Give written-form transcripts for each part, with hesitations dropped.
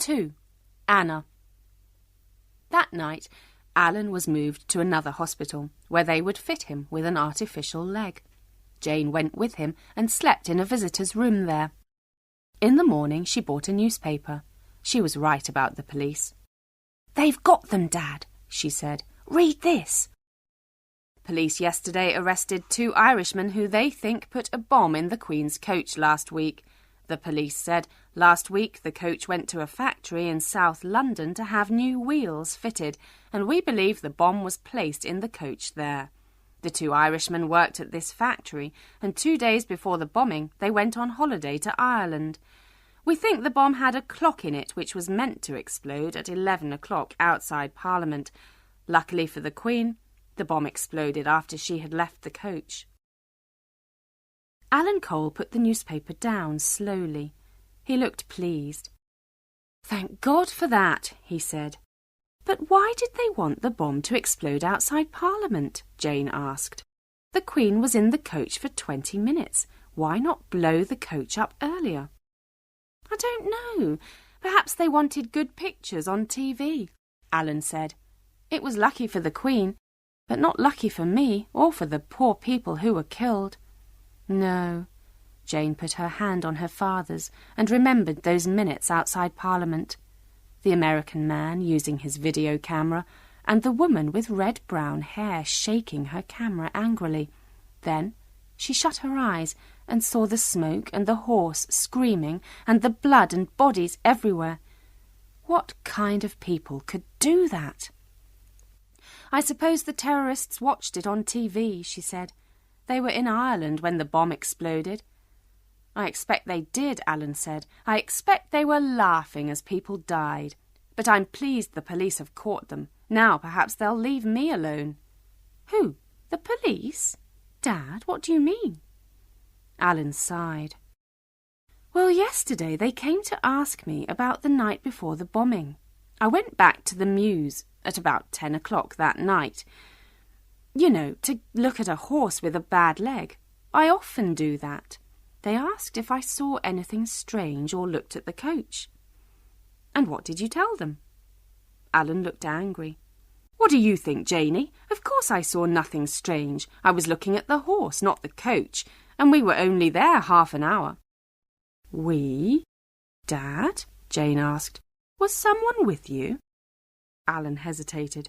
2. Anna. That night, Alan was moved to another hospital, where they would fit him with an artificial leg. Jane went with him and slept in a visitor's room there. In the morning, she bought a newspaper. She was right about the police. "They've got them, Dad," she said. "Read this." Police yesterday arrested 2 Irishmen who they think put a bomb in the Queen's coach last week. The police said last week the coach went to a factory in South London to have new wheels fitted, and we believe the bomb was placed in the coach there. The 2 Irishmen worked at this factory, and 2 days before the bombing they went on holiday to Ireland. We think the bomb had a clock in it which was meant to explode at 11 o'clock outside Parliament. Luckily for the Queen, the bomb exploded after she had left the coach. Alan Cole put the newspaper down slowly. He looked pleased. "Thank God for that," he said. "But why did they want the bomb to explode outside Parliament?" Jane asked. "The Queen was in the coach for 20 minutes. Why not blow the coach up earlier?" "I don't know. Perhaps they wanted good pictures on TV," Alan said. "It was lucky for the Queen, but not lucky for me or for the poor people who were killed." "No." Jane put her hand on her father's and remembered those minutes outside Parliament. The American man using his video camera, and the woman with red-brown hair shaking her camera angrily. Then she shut her eyes and saw the smoke and the horse screaming and the blood and bodies everywhere. What kind of people could do that? "I suppose the terrorists watched it on TV," she said. "They were in Ireland when the bomb exploded." "I expect they did," Alan said. "I expect they were laughing as people died. But I'm pleased the police have caught them. Now perhaps they'll leave me alone." "Who? The police? Dad, what do you mean?" Alan sighed. "Well, yesterday they came to ask me about the night before the bombing. I went back to the Mews at about 10 o'clock that night. You know, to look at a horse with a bad leg. I often do that. They asked if I saw anything strange or looked at the coach." "And what did you tell them?" Alan looked angry. "What do you think, Janey? Of course I saw nothing strange. I was looking at the horse, not the coach, and we were only there half an hour." "We? Dad?" Jane asked. "Was someone with you?" Alan hesitated.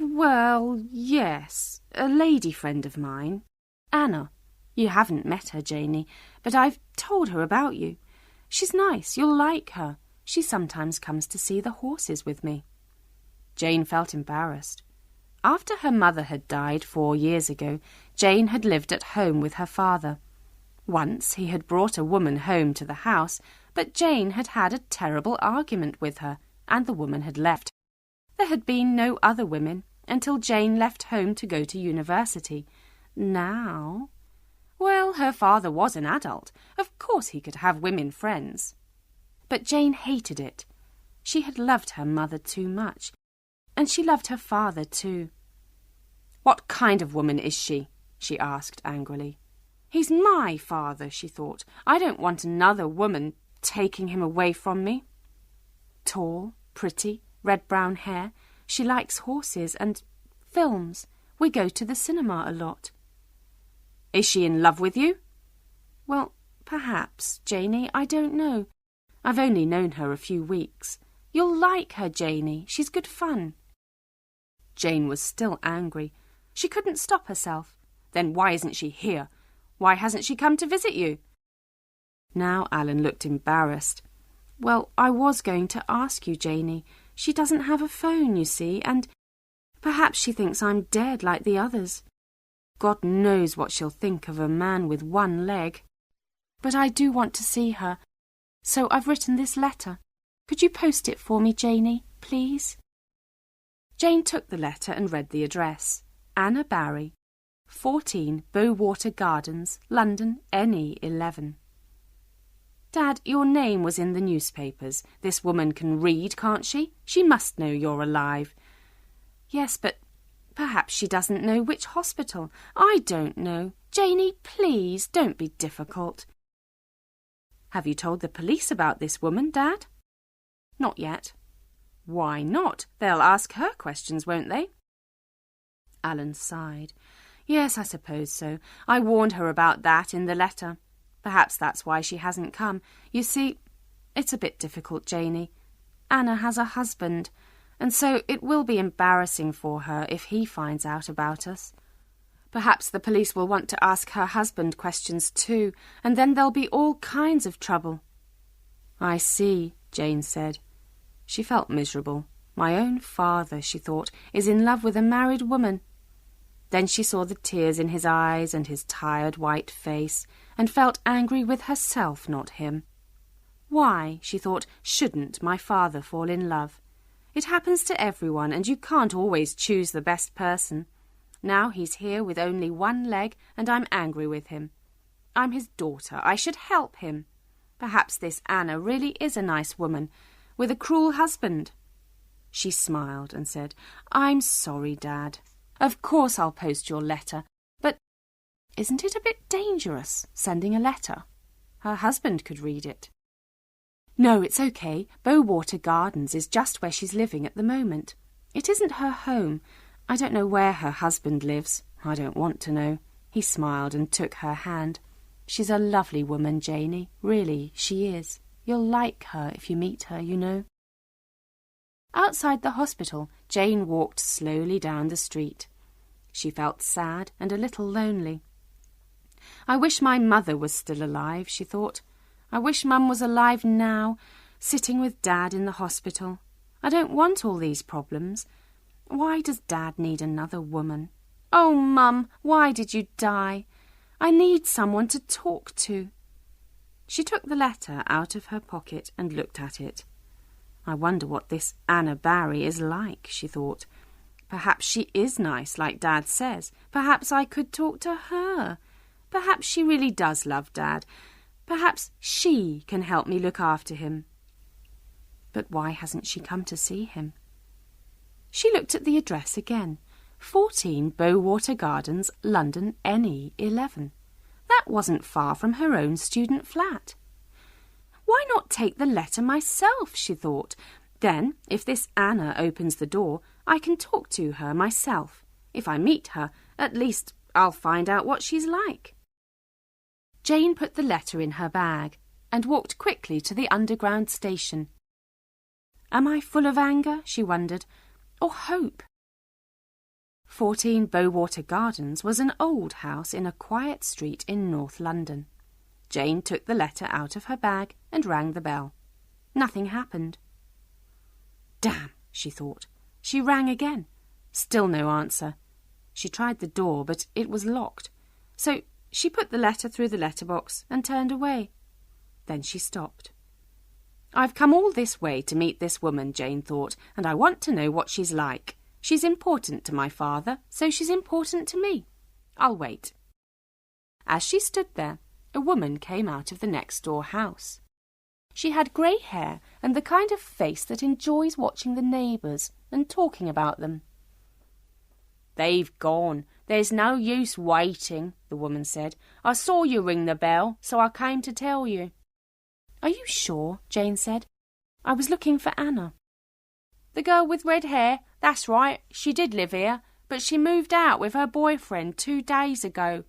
"Well, yes, a lady friend of mine. Anna. You haven't met her, Janey, but I've told her about you. She's nice, you'll like her. She sometimes comes to see the horses with me." Jane felt embarrassed. After her mother had died 4 years ago, Jane had lived at home with her father. Once he had brought a woman home to the house, but Jane had had a terrible argument with her, and the woman had left. There had been no other women until Jane left home to go to university. Now... Well, her father was an adult. Of course he could have women friends. But Jane hated it. She had loved her mother too much, and she loved her father too. "What kind of woman is she?" she asked angrily. "He's my father," she thought. "I don't want another woman taking him away from me." Tall, pretty, red-brown hair. She likes horses and films. We go to the cinema a lot. "Is she in love with you?" "Well, perhaps, Janey, I don't know. I've only known her a few weeks. You'll like her, Janey. She's good fun." Jane was still angry. She couldn't stop herself. "Then why isn't she here? Why hasn't she come to visit you?" Now Alan looked embarrassed. "Well, I was going to ask you, Janey. She doesn't have a phone, you see, and perhaps she thinks I'm dead like the others. God knows what she'll think of a man with one leg. But I do want to see her, so I've written this letter. Could you post it for me, Janey, please?" Jane took the letter and read the address. Anna Barry, 14 Bowater Gardens, London, NE 11. "Dad, your name was in the newspapers. This woman can read, can't she? She must know you're alive." "Yes, but perhaps she doesn't know which hospital. I don't know. Janey, please, don't be difficult." "Have you told the police about this woman, Dad?" Not yet. Why not? They'll ask her questions, won't they? Alan sighed. Yes, I suppose so. I warned her about that in the letter. Perhaps that's why she hasn't come. You see, it's a bit difficult, Janey. Anna has a husband, and so it will be embarrassing for her if he finds out about us. Perhaps the police will want to ask her husband questions too, and then there'll be all kinds of trouble. I see, Jane said. She felt miserable. My own father, she thought, is in love with a married woman. Then she saw the tears in his eyes and his tired white face, and felt angry with herself, not him. Why, she thought, shouldn't my father fall in love? It happens to everyone, and you can't always choose the best person. Now he's here with only one leg, and I'm angry with him. I'm his daughter. I should help him. Perhaps this Anna really is a nice woman, with a cruel husband. She smiled and said, I'm sorry, Dad. Of course I'll post your letter, but isn't it a bit dangerous, sending a letter? Her husband could read it. No, it's okay. Bowater Gardens is just where she's living at the moment. It isn't her home. I don't know where her husband lives. I don't want to know. He smiled and took her hand. She's a lovely woman, Janey. Really, she is. You'll like her if you meet her, you know. Outside the hospital, Jane walked slowly down the street. She felt sad and a little lonely. I wish my mother was still alive, she thought. I wish Mum was alive now, sitting with Dad in the hospital. I don't want all these problems. Why does Dad need another woman? Oh, Mum, why did you die? I need someone to talk to. She took the letter out of her pocket and looked at it. I wonder what this Anna Barry is like, she thought. Perhaps she is nice, like Dad says. Perhaps I could talk to her. Perhaps she really does love Dad. Perhaps she can help me look after him. But why hasn't she come to see him? She looked at the address again. 14 Bowater Gardens, London, NE 11. That wasn't far from her own student flat. Why not take the letter myself, she thought. Then, if this Anna opens the door, I can talk to her myself. If I meet her, at least I'll find out what she's like. Jane put the letter in her bag and walked quickly to the underground station. Am I full of anger, she wondered, or hope? 14 Bowater Gardens was an old house in a quiet street in North London. Jane took the letter out of her bag and rang the bell. Nothing happened. Damn, she thought. She rang again. Still no answer. She tried the door, but it was locked. So she put the letter through the letterbox and turned away. Then she stopped. I've come all this way to meet this woman, Jane thought, and I want to know what she's like. She's important to my father, so she's important to me. I'll wait. As she stood there, a woman came out of the next-door house. She had grey hair and the kind of face that enjoys watching the neighbours and talking about them. They've gone. There's no use waiting, the woman said. I saw you ring the bell, so I came to tell you. Are you sure? Jane said. I was looking for Anna. The girl with red hair? That's right. She did live here, but she moved out with her boyfriend 2 days ago.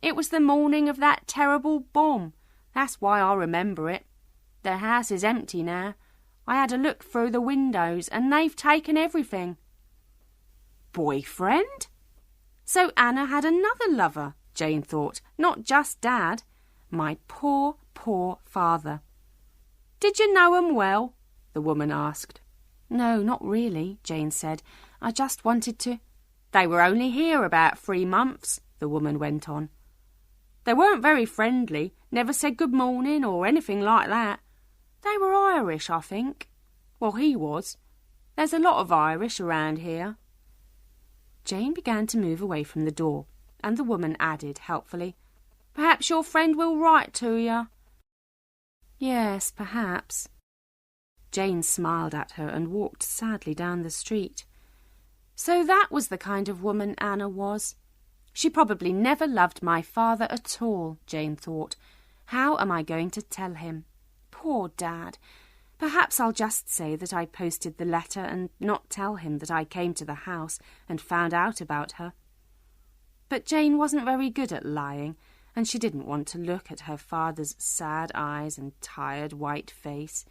It was the morning of that terrible bomb. That's why I remember it. The house is empty now. I had a look through the windows and they've taken everything. Boyfriend? So Anna had another lover, Jane thought, not just Dad. My poor, poor father. Did you know 'em well? The woman asked. No, not really, Jane said. I just wanted to... They were only here about 3 months, the woman went on. They weren't very friendly, never said good morning or anything like that. They were Irish, I think. Well, he was. There's a lot of Irish around here. Jane began to move away from the door, and the woman added helpfully, Perhaps your friend will write to you. Yes, perhaps. Jane smiled at her and walked sadly down the street. So that was the kind of woman Anna was. She probably never loved my father at all, Jane thought. How am I going to tell him? Poor Dad. Perhaps I'll just say that I posted the letter and not tell him that I came to the house and found out about her. But Jane wasn't very good at lying, and she didn't want to look at her father's sad eyes and tired white face.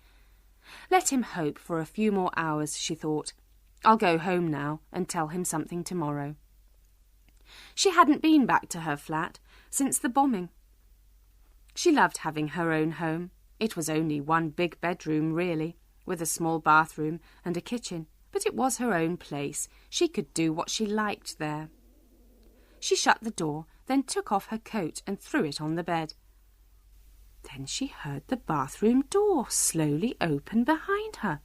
Let him hope for a few more hours, she thought. I'll go home now and tell him something tomorrow. She hadn't been back to her flat since the bombing. She loved having her own home. It was only one big bedroom, really, with a small bathroom and a kitchen, but it was her own place. She could do what she liked there. She shut the door, then took off her coat and threw it on the bed. Then she heard the bathroom door slowly open behind her.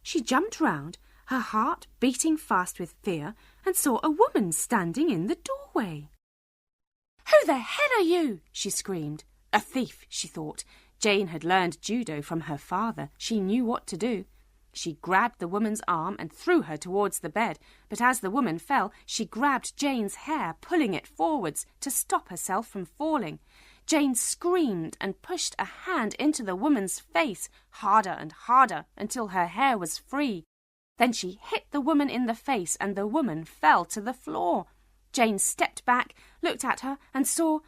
She jumped round, her heart beating fast with fear, and saw a woman standing in the doorway. "Who the hell are you?" she screamed. A thief, she thought. Jane had learned judo from her father. She knew what to do. She grabbed the woman's arm and threw her towards the bed, but as the woman fell, she grabbed Jane's hair, pulling it forwards to stop herself from falling. Jane screamed and pushed a hand into the woman's face, harder and harder, until her hair was free. Then she hit the woman in the face, and the woman fell to the floor. Jane stepped back, looked at her, and saw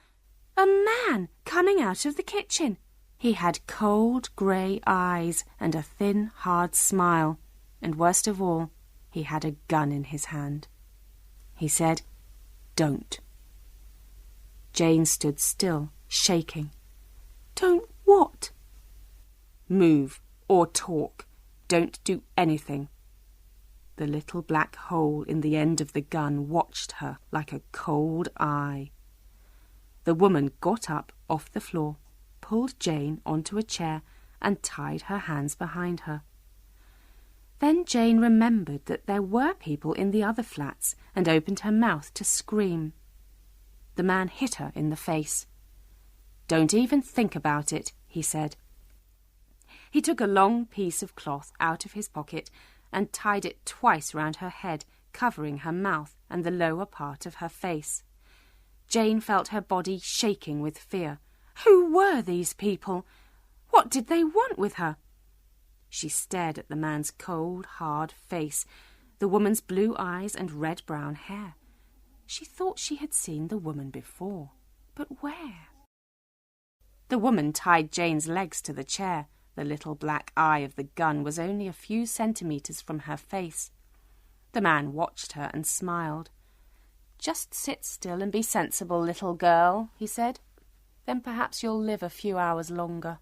a man coming out of the kitchen. He had cold grey eyes and a thin, hard smile, and worst of all, he had a gun in his hand. He said, "Don't." Jane stood still, shaking. "Don't what?" "Move or talk. Don't do anything." The little black hole in the end of the gun watched her like a cold eye. The woman got up off the floor, pulled Jane onto a chair, and tied her hands behind her. Then Jane remembered that there were people in the other flats and opened her mouth to scream. The man hit her in the face. "Don't even think about it," he said. He took a long piece of cloth out of his pocket and tied it twice round her head, covering her mouth and the lower part of her face. Jane felt her body shaking with fear. Who were these people? What did they want with her? She stared at the man's cold, hard face, the woman's blue eyes and red-brown hair. She thought she had seen the woman before, but where? The woman tied Jane's legs to the chair. The little black eye of the gun was only a few centimetres from her face. The man watched her and smiled. "Just sit still and be sensible, little girl," he said. "Then perhaps you'll live a few hours longer."